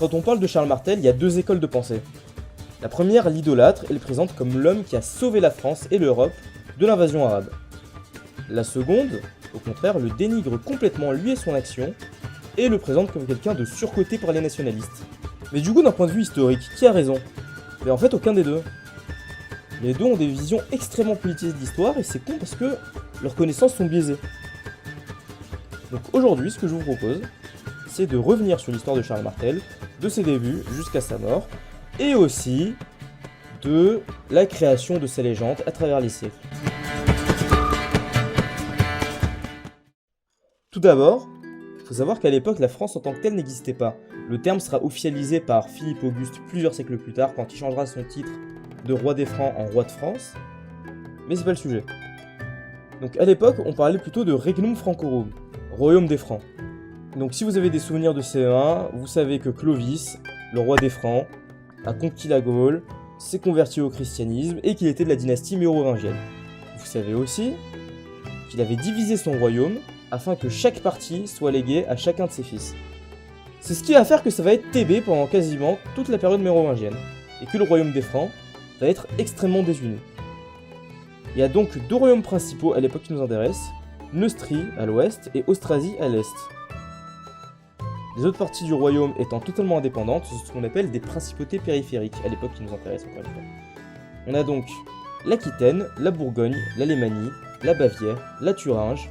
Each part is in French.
Quand on parle de Charles Martel, il y a deux écoles de pensée. La première l'idolâtre et le présente comme l'homme qui a sauvé la France et l'Europe de l'invasion arabe. La seconde, au contraire, le dénigre complètement lui et son action, et le présente comme quelqu'un de surcoté par les nationalistes. Mais du coup, d'un point de vue historique, qui a raison? Mais en fait, aucun des deux. Les deux ont des visions extrêmement politisées de l'histoire, et c'est con parce que leurs connaissances sont biaisées. Donc aujourd'hui, ce que je vous propose, c'est de revenir sur l'histoire de Charles Martel, de ses débuts jusqu'à sa mort, et aussi de la création de ces légendes à travers les siècles. Tout d'abord, il faut savoir qu'à l'époque, la France en tant que telle n'existait pas. Le terme sera officialisé par Philippe Auguste plusieurs siècles plus tard, quand il changera son titre de roi des Francs en roi de France, mais c'est pas le sujet. Donc à l'époque, on parlait plutôt de Regnum Francorum, royaume des Francs. Donc si vous avez des souvenirs de CE1, vous savez que Clovis, le roi des Francs, a conquis la Gaule, s'est converti au christianisme et qu'il était de la dynastie mérovingienne. Vous savez aussi qu'il avait divisé son royaume afin que chaque partie soit léguée à chacun de ses fils. C'est ce qui va faire que ça va être TB pendant quasiment toute la période mérovingienne, et que le royaume des Francs va être extrêmement désuni. Il y a donc deux royaumes principaux à l'époque qui nous intéressent, Neustrie à l'ouest et Austrasie à l'est. Les autres parties du royaume étant totalement indépendantes, c'est ce qu'on appelle des principautés périphériques, à l'époque qui nous intéresse encore une fois. On a donc l'Aquitaine, la Bourgogne, l'Alémanie, la Bavière, la Thuringe.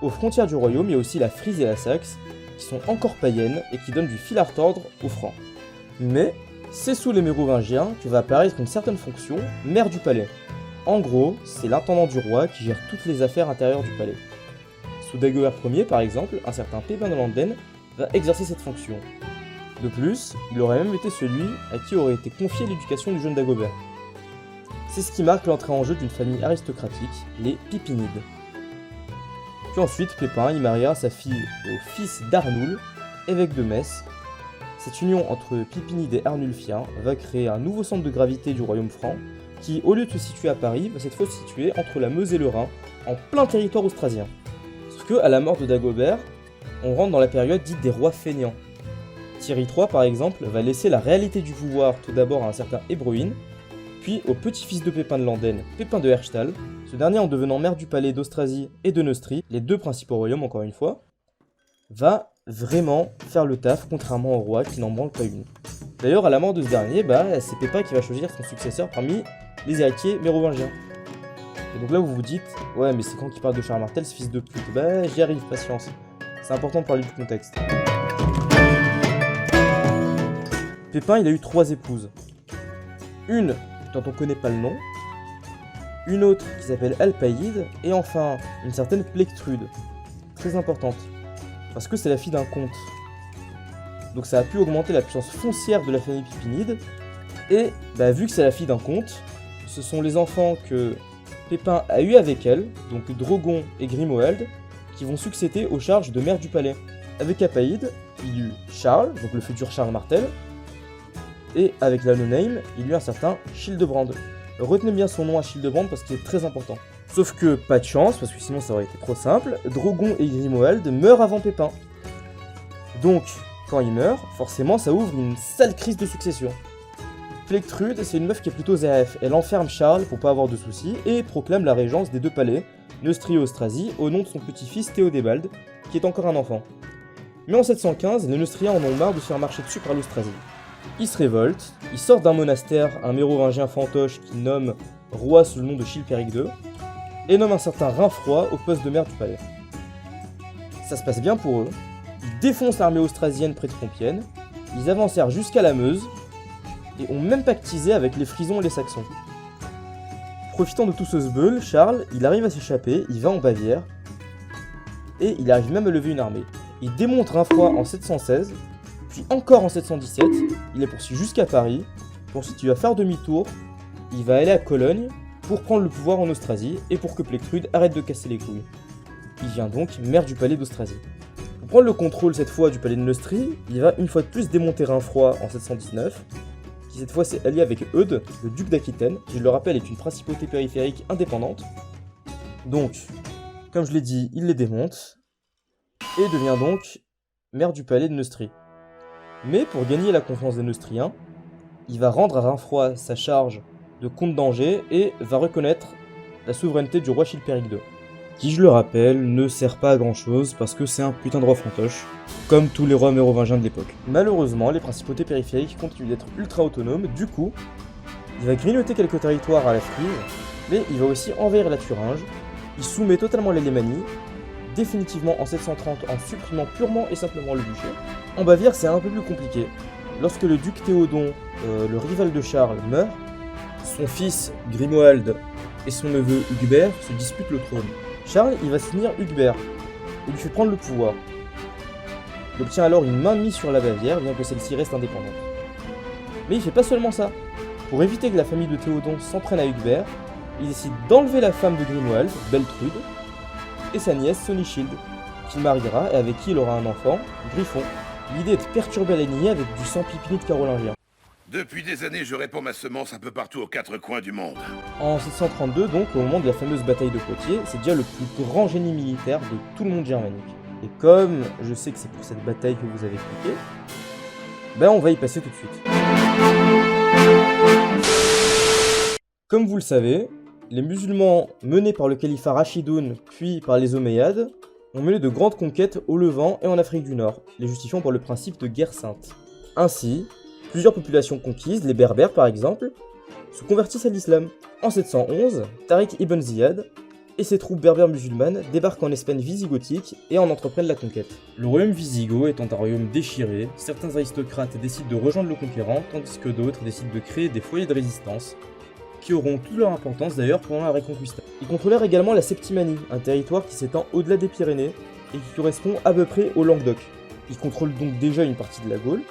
Aux frontières du royaume, il y a aussi la Frise et la Saxe, qui sont encore païennes et qui donnent du fil à retordre aux Francs. Mais c'est sous les Mérovingiens que va apparaître une certaine fonction, maire du palais. En gros, c'est l'intendant du roi qui gère toutes les affaires intérieures du palais. Sous Dagobert Ier, par exemple, un certain Pépin de Landen va exercer cette fonction. De plus, il aurait même été celui à qui aurait été confiée l'éducation du jeune Dagobert. C'est ce qui marque l'entrée en jeu d'une famille aristocratique, les Pipinides. Puis ensuite, Pépin y mariera sa fille au fils d'Arnoul, évêque de Metz. Cette union entre Pipinide et Arnulfien va créer un nouveau centre de gravité du royaume franc, qui, au lieu de se situer à Paris, va cette fois se situer entre la Meuse et le Rhin, en plein territoire austrasien. Sauf que, à la mort de Dagobert, on rentre dans la période dite des rois fainéants. Thierry III, par exemple, va laisser la réalité du pouvoir tout d'abord à un certain Hébruin, puis au petit-fils de Pépin de Landen, Pépin de Herstal, ce dernier en devenant maire du palais d'Austrasie et de Neustrie, les deux principaux royaumes encore une fois, va vraiment faire le taf contrairement au roi qui n'en branle pas une. D'ailleurs, à la mort de ce dernier, c'est Pépin qui va choisir son successeur parmi les héritiers mérovingiens. Et donc là vous vous dites, ouais mais c'est quand qu'il parle de Charles Martel, ce fils de pute? J'y arrive, patience. C'est important de parler du contexte. Pépin, il a eu 3 épouses. Une dont on connaît pas le nom, une autre qui s'appelle Alpaïde, et enfin une certaine Plectrude. Très importante, parce que c'est la fille d'un comte. Donc ça a pu augmenter la puissance foncière de la famille Pipinide, et vu que c'est la fille d'un comte, ce sont les enfants que Pépin a eu avec elle, donc Drogon et Grimoald, qui vont succéder aux charges de maire du palais. Avec Alpaïde, il eut Charles, donc le futur Charles Martel, et avec la no-name, il eut un certain Childebrand. Retenez bien son nom à Childebrand parce qu'il est très important. Sauf que, pas de chance, parce que sinon ça aurait été trop simple, Drogon et Grimoald meurent avant Pépin. Donc, quand il meurt, forcément ça ouvre une sale crise de succession. Plectrude, c'est une meuf qui est plutôt ZAF, elle enferme Charles pour pas avoir de soucis, et proclame la régence des deux palais, Neustrie et Austrasie, au nom de son petit-fils Théodébald, qui est encore un enfant. Mais en 715, les Neustriens en ont marre de se faire marcher dessus par l'Austrasie. Ils se révoltent, ils sortent d'un monastère un mérovingien fantoche qui nomme roi sous le nom de Chilpéric II, et nomme un certain Rinfroid au poste de maire du palais. Ça se passe bien pour eux, ils défoncent l'armée austrasienne près de Compiègne, ils avancèrent jusqu'à la Meuse, et ont même pactisé avec les Frisons et les Saxons. Profitant de tout ce sbeul, Charles, il arrive à s'échapper, il va en Bavière, et il arrive même à lever une armée. Il démonte Rinfroid en 716, puis encore en 717, il est poursuivi jusqu'à Paris, puis ensuite il va faire demi-tour, il va aller à Cologne pour prendre le pouvoir en Austrasie et pour que Plectrude arrête de casser les couilles. Il devient donc maire du palais d'Austrasie. Pour prendre le contrôle cette fois du palais de Neustrie, il va une fois de plus démonter Rinfroid en 719, qui cette fois s'est allié avec Eudes, le duc d'Aquitaine, qui je le rappelle est une principauté périphérique indépendante. Donc, comme je l'ai dit, il les démonte, et devient donc maire du palais de Neustrie. Mais pour gagner la confiance des Neustriens, il va rendre à Rainfroy sa charge de comte d'Angers et va reconnaître la souveraineté du roi Chilpéric II, qui, je le rappelle, ne sert pas à grand chose parce que c'est un putain de roi fantoche, comme tous les rois mérovingiens de l'époque. Malheureusement, les principautés périphériques continuent d'être ultra autonomes, du coup, il va grignoter quelques territoires à la Frise, mais il va aussi envahir la Thuringe, il soumet totalement l'Alémanie, définitivement en 730 en supprimant purement et simplement le duché. En Bavière, c'est un peu plus compliqué. Lorsque le duc Théodon, le rival de Charles, meurt, son fils Grimoald et son neveu Hugbert se disputent le trône. Charles, il va soutenir Hugbert et lui fait prendre le pouvoir. Il obtient alors une mainmise sur la Bavière, bien que celle-ci reste indépendante. Mais il fait pas seulement ça. Pour éviter que la famille de Théodon s'en prenne à Hugbert, il décide d'enlever la femme de Grimoald, Beltrude, et sa nièce Sonichild, qu'il mariera et avec qui il aura un enfant, Griffon. L'idée est de perturber la lignée avec du sang pipinide carolingien. Depuis des années, je répands ma semence un peu partout aux quatre coins du monde. En 732, donc, au moment de la fameuse bataille de Poitiers, c'est déjà le plus grand génie militaire de tout le monde germanique. Et comme je sais que c'est pour cette bataille que vous avez cliqué, ben on va y passer tout de suite. Comme vous le savez, les musulmans menés par le califat Rachidoun puis par les Omeyyades ont mené de grandes conquêtes au Levant et en Afrique du Nord, les justifiant par le principe de guerre sainte. Ainsi, plusieurs populations conquises, les Berbères par exemple, se convertissent à l'islam. En 711, Tariq ibn Ziyad et ses troupes berbères musulmanes débarquent en Espagne visigothique et en entreprennent la conquête. Le royaume wisigoth étant un royaume déchiré, certains aristocrates décident de rejoindre le conquérant, tandis que d'autres décident de créer des foyers de résistance, qui auront toute leur importance d'ailleurs pendant la Reconquista. Ils contrôlèrent également la Septimanie, un territoire qui s'étend au-delà des Pyrénées et qui correspond à peu près au Languedoc. Ils contrôlent donc déjà une partie de la Gaule,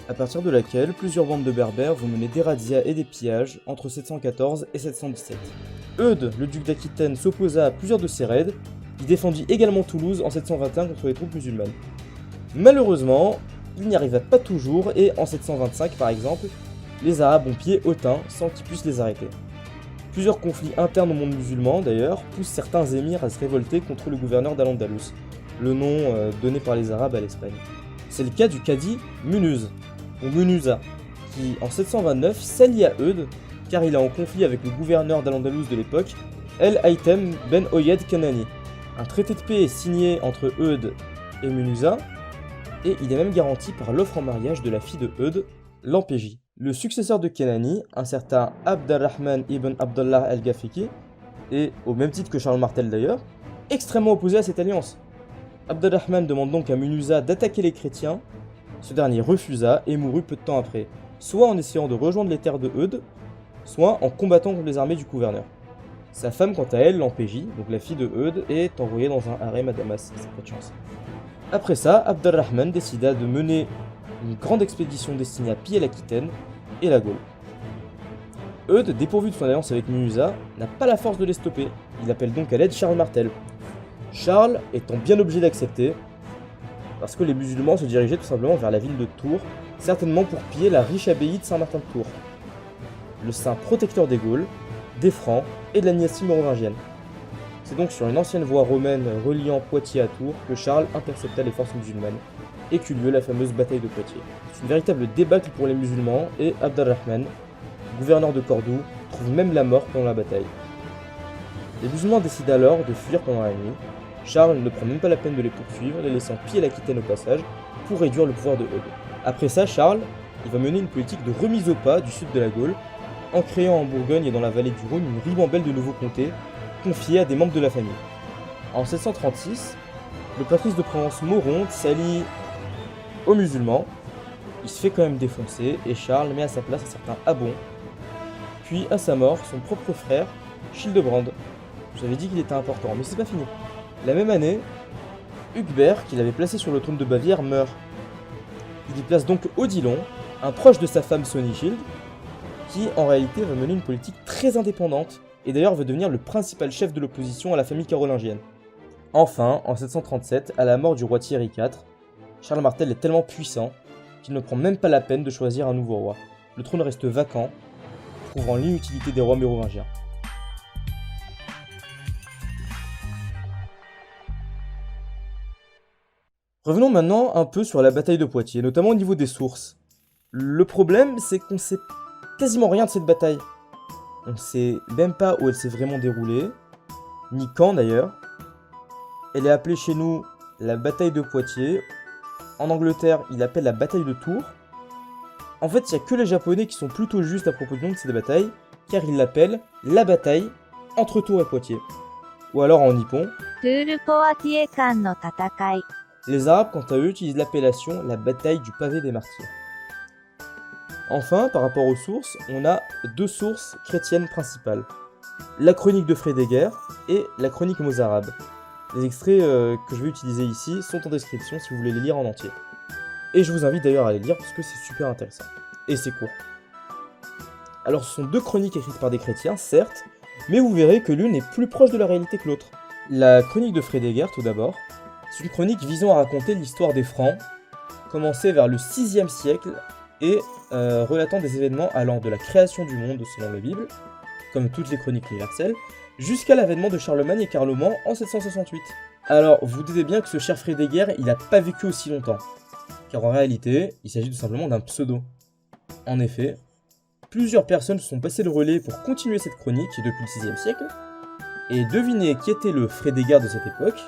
à partir de laquelle plusieurs bandes de berbères vont mener des razzias et des pillages entre 714 et 717. Eudes, le duc d'Aquitaine, s'opposa à plusieurs de ces raids, il défendit également Toulouse en 721 contre les troupes musulmanes. Malheureusement, il n'y arriva pas toujours et en 725 par exemple, les Arabes ont pillé Autun sans qu'ils puissent les arrêter. Plusieurs conflits internes au monde musulman d'ailleurs poussent certains émirs à se révolter contre le gouverneur d'Al-Andalus, le nom donné par les Arabes à l'Espagne. C'est le cas du cadi Munuz, ou Munuza, qui en 729 s'allie à Eudes car il est en conflit avec le gouverneur d'Al-Andalus de l'époque, El Haytham ben Oyed Kanani. Un traité de paix est signé entre Eudes et Munuza, et il est même garanti par l'offre en mariage de la fille de Eudes, Lampégie. Le successeur de Kanani, un certain Abd al-Rahman ibn Abdallah al-Ghafiqi, est, au même titre que Charles Martel d'ailleurs, extrêmement opposé à cette alliance. Abd al-Rahman demande donc à Munuza d'attaquer les chrétiens, ce dernier refusa et mourut peu de temps après, soit en essayant de rejoindre les terres de Eudes, soit en combattant contre les armées du gouverneur. Sa femme, quant à elle, Lampégie, donc la fille de Eudes, est envoyée dans un harem à Damas, c'est pas de chance. Après ça, Abd al-Rahman décida de mener une grande expédition destinée à piller l'Aquitaine et la Gaule. Eudes, dépourvu de son alliance avec Munuza, n'a pas la force de les stopper, il appelle donc à l'aide Charles Martel. Charles étant bien obligé d'accepter, parce que les musulmans se dirigeaient tout simplement vers la ville de Tours, certainement pour piller la riche abbaye de Saint-Martin de Tours, le saint protecteur des Gaules, des Francs et de la dynastie mérovingienne. C'est donc sur une ancienne voie romaine reliant Poitiers à Tours que Charles intercepta les forces musulmanes et qu'eut lieu la fameuse bataille de Poitiers. C'est une véritable débâcle pour les musulmans et Abd al-Rahman, gouverneur de Cordoue, trouve même la mort pendant la bataille. Les musulmans décident alors de fuir pendant la nuit. Charles ne prend même pas la peine de les poursuivre, les laissant piller l'Aquitaine au passage pour réduire le pouvoir de Eudes. Après ça, Charles il va mener une politique de remise au pas du sud de la Gaule, en créant en Bourgogne et dans la vallée du Rhône une ribambelle de nouveaux comtés, confiés à des membres de la famille. En 736, le patrice de Provence Moronte s'allie aux musulmans, il se fait quand même défoncer et Charles met à sa place un certain Abon, puis à sa mort son propre frère, Childebrand. J'avais dit qu'il était important, mais c'est pas fini. La même année, Hugbert, qu'il avait placé sur le trône de Bavière, meurt. Il y place donc Odilon, un proche de sa femme Sonichild, qui en réalité va mener une politique très indépendante et d'ailleurs va devenir le principal chef de l'opposition à la famille carolingienne. Enfin, en 737, à la mort du roi Thierry IV, Charles Martel est tellement puissant qu'il ne prend même pas la peine de choisir un nouveau roi. Le trône reste vacant, prouvant l'inutilité des rois mérovingiens. Revenons maintenant un peu sur la bataille de Poitiers, notamment au niveau des sources. Le problème, c'est qu'on sait quasiment rien de cette bataille. On sait même pas où elle s'est vraiment déroulée, ni quand d'ailleurs. Elle est appelée chez nous la bataille de Poitiers. En Angleterre, il l'appelle la bataille de Tours. En fait, il n'y a que les Japonais qui sont plutôt justes à propos du nom de cette bataille, car ils l'appellent la bataille entre Tours et Poitiers. Ou alors en nippon, トゥールポワティエ間の戦い。 les Arabes, quant à eux, utilisent l'appellation la bataille du pavé des martyrs. Enfin, par rapport aux sources, on a deux sources chrétiennes principales. La chronique de Frédéguerre et la chronique mozarabe. Les extraits que je vais utiliser ici sont en description si vous voulez les lire en entier. Et je vous invite d'ailleurs à les lire parce que c'est super intéressant. Et c'est court. Alors ce sont deux chroniques écrites par des chrétiens, certes, mais vous verrez que l'une est plus proche de la réalité que l'autre. La chronique de Frédéguerre, tout d'abord, c'est une chronique visant à raconter l'histoire des Francs, commencée vers le 6e siècle et relatant des événements allant de la création du monde selon la Bible, comme toutes les chroniques universelles, jusqu'à l'avènement de Charlemagne et Carloman en 768. Alors, vous doutez bien que ce cher Frédéguerre, il n'a pas vécu aussi longtemps, car en réalité, il s'agit tout simplement d'un pseudo. En effet, plusieurs personnes se sont passées le relais pour continuer cette chronique depuis le 6e siècle, et devinez qui était le Frédéguerre de cette époque.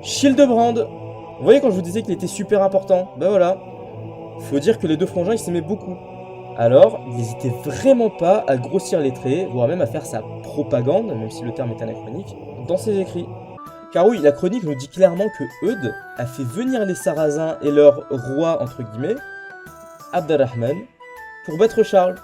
Childebrand. Vous voyez quand je vous disais qu'il était super important? Bah voilà. Faut dire que les deux frangins ils s'aimaient beaucoup. Alors, il n'hésitait vraiment pas à grossir les traits, voire même à faire sa propagande, même si le terme est anachronique, dans ses écrits. Car oui, la chronique nous dit clairement que Eudes a fait venir les Sarrasins et leur roi, entre guillemets, Abderrahman, pour battre Charles.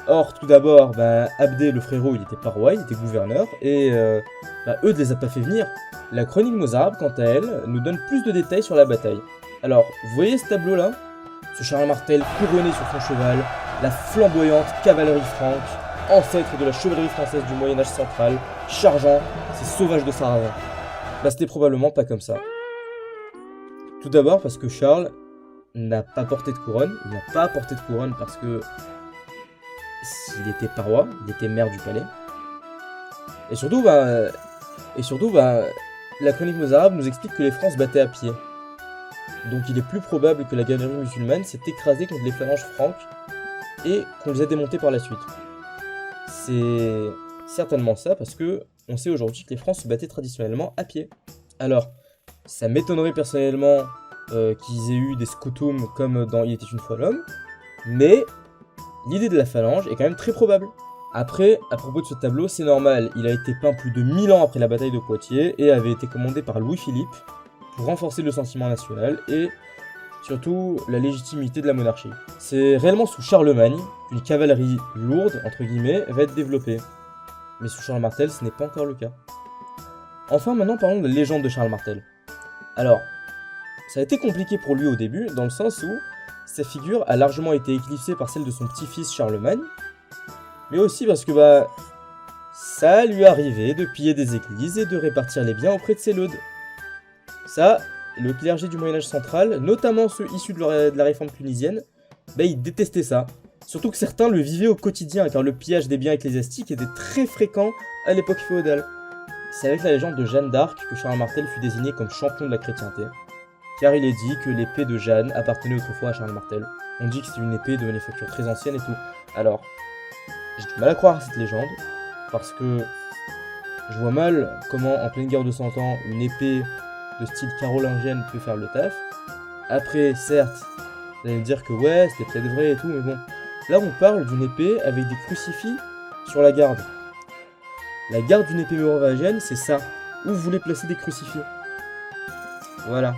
Or, tout d'abord, Abdé, le frérot, il était pas roi, il était gouverneur, et Eudes les a pas fait venir. La chronique mozarabe, quant à elle, nous donne plus de détails sur la bataille. Alors, vous voyez ce tableau-là? Ce Charles Martel couronné sur son cheval, la flamboyante cavalerie franque, ancêtre de la chevalerie française du Moyen-Âge central, chargeant ces sauvages de Sarrasins. C'était probablement pas comme ça. Tout d'abord parce que Charles n'a pas porté de couronne, il n'a pas porté de couronne parce que s'il était pas roi, il était maire du palais. Et surtout, la chronique mozarabe nous explique que les Francs se battaient à pied. Donc il est plus probable que la cavalerie musulmane s'est écrasée contre les phalanges franques et qu'on les a démontés par la suite. C'est certainement ça parce que on sait aujourd'hui que les Francs se battaient traditionnellement à pied. Alors, ça m'étonnerait personnellement qu'ils aient eu des scoutum comme dans Il était une fois l'homme, mais l'idée de la phalange est quand même très probable. Après, à propos de ce tableau, c'est normal, il a été peint plus de 1000 ans après la bataille de Poitiers et avait été commandé par Louis-Philippe pour renforcer le sentiment national et surtout la légitimité de la monarchie. C'est réellement sous Charlemagne qu'une cavalerie lourde, entre guillemets, va être développée. Mais sous Charles Martel, ce n'est pas encore le cas. Enfin, maintenant parlons de la légende de Charles Martel. Alors, ça a été compliqué pour lui au début, dans le sens où sa figure a largement été éclipsée par celle de son petit-fils Charlemagne, mais aussi parce que ça lui arrivait de piller des églises et de répartir les biens auprès de ses leudes. Ça, le clergé du Moyen-Âge central, notamment ceux issus de la réforme clunisienne, ils détestaient ça. Surtout que certains le vivaient au quotidien, car le pillage des biens ecclésiastiques était très fréquent à l'époque féodale. C'est avec la légende de Jeanne d'Arc que Charles Martel fut désigné comme champion de la chrétienté, car il est dit que l'épée de Jeanne appartenait autrefois à Charles Martel. On dit que c'était une épée de manufacture très ancienne et tout. Alors, j'ai du mal à croire à cette légende, parce que je vois mal comment, en pleine guerre de 100 ans, une épée de style carolingienne peut faire le taf. Après, certes, vous allez me dire que ouais, c'était peut-être vrai et tout, mais bon. Là, on parle d'une épée avec des crucifix sur la garde. La garde d'une épée mérovingienne, c'est ça. Où vous voulez placer des crucifix. Voilà.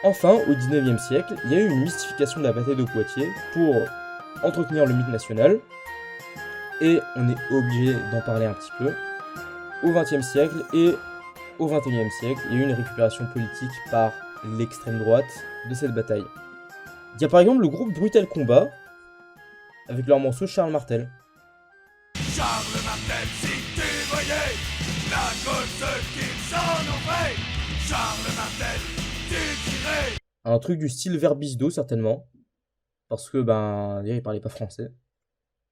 Enfin, au 19e siècle, il y a eu une mystification de la bataille de Poitiers pour entretenir le mythe national. Et on est obligé d'en parler un petit peu. Au 20e siècle et au 21e siècle, il y a eu une récupération politique par l'extrême droite de cette bataille. Il y a par exemple le groupe Brutal Combat, avec leur morceau Charles Martel. Charles Martel, si tu voyais la cause qu'ils s'en ont fait. Charles Martel, tu dirais. Un truc du style Verbisdo certainement, parce que il parlait pas français.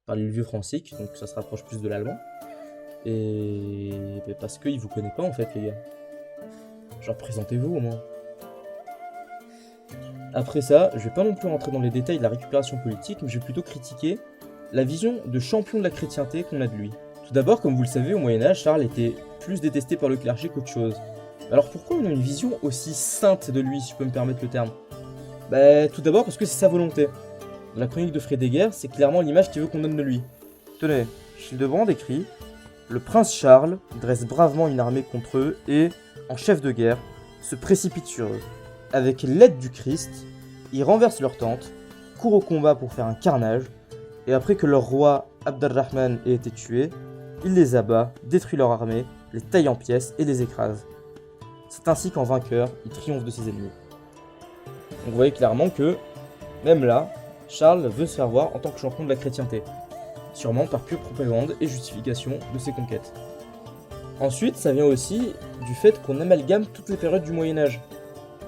parler le vieux francique, donc ça se rapproche plus de l'allemand. Et parce qu'il vous connaît pas en fait, les gars. Genre, présentez-vous au moins. Après ça, je vais pas non plus rentrer dans les détails de la récupération politique, mais je vais plutôt critiquer la vision de champion de la chrétienté qu'on a de lui. Tout d'abord, comme vous le savez, au Moyen-Âge, Charles était plus détesté par le clergé qu'autre chose. Alors pourquoi on a une vision aussi sainte de lui, si je peux me permettre le terme? Bah, tout d'abord parce que c'est sa volonté. Dans la chronique de Frédéguerre, c'est clairement l'image qu'il veut qu'on donne de lui. Tenez, Childebrand écrit « Le prince Charles dresse bravement une armée contre eux et, en chef de guerre, se précipite sur eux. Avec l'aide du Christ, il renverse leur tente, court au combat pour faire un carnage, et après que leur roi Abd al-Rahman ait été tué, il les abat, détruit leur armée, les taille en pièces et les écrase. C'est ainsi qu'en vainqueur, il triomphe de ses ennemis. » Donc vous voyez clairement que, même là, Charles veut se faire voir en tant que champion de la chrétienté, sûrement par pure propagande et justification de ses conquêtes. Ensuite, ça vient aussi du fait qu'on amalgame toutes les périodes du Moyen-Âge.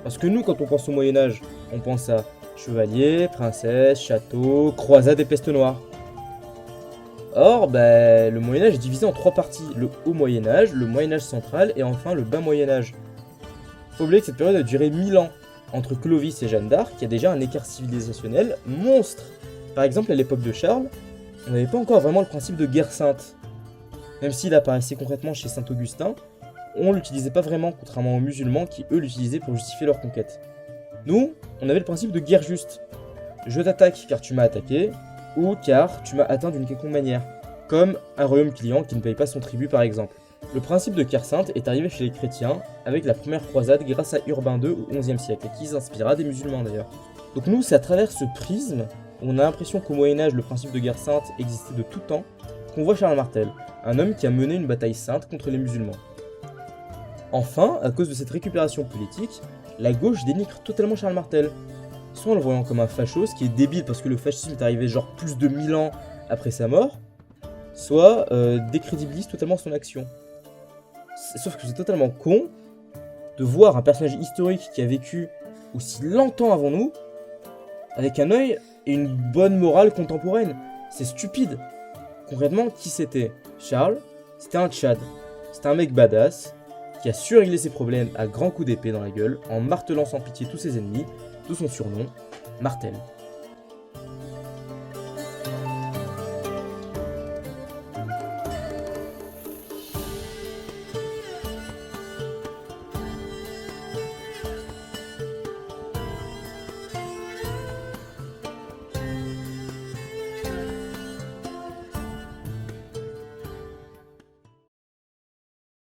Parce que nous, quand on pense au Moyen-Âge, on pense à chevalier, princesse, château, croisade et peste noire. Or, le Moyen-Âge est divisé en 3 parties, le Haut Moyen-Âge, le Moyen-Âge central et enfin le Bas Moyen-Âge. Faut oublier que cette période a duré 1000 ans, entre Clovis et Jeanne d'Arc, il y a déjà un écart civilisationnel monstre. Par exemple, à l'époque de Charles, on n'avait pas encore vraiment le principe de guerre sainte. Même s'il apparaissait concrètement chez saint Augustin, on l'utilisait pas vraiment, contrairement aux musulmans qui eux l'utilisaient pour justifier leur conquête. Nous, on avait le principe de guerre juste. Je t'attaque car tu m'as attaqué, ou car tu m'as atteint d'une quelconque manière, comme un royaume client qui ne paye pas son tribut par exemple. Le principe de guerre sainte est arrivé chez les chrétiens avec la première croisade grâce à Urbain II au XIe siècle, et qui s'inspira des musulmans d'ailleurs. Donc nous, c'est à travers ce prisme, on a l'impression qu'au Moyen-Âge, le principe de guerre sainte existait de tout temps, qu'on voit Charles Martel, un homme qui a mené une bataille sainte contre les musulmans. Enfin, à cause de cette récupération politique, la gauche dénigre totalement Charles Martel, soit en le voyant comme un facho, ce qui est débile parce que le fascisme est arrivé genre plus de 1000 ans après sa mort, soit décrédibilise totalement son action. Sauf que c'est totalement con de voir un personnage historique qui a vécu aussi longtemps avant nous, avec un œil et une bonne morale contemporaine. C'est stupide. Concrètement, qui c'était? Charles, c'était un Tchad. C'était un mec badass, qui a su régler ses problèmes à grands coups d'épée dans la gueule, en martelant sans pitié tous ses ennemis, d'où son surnom, Martel.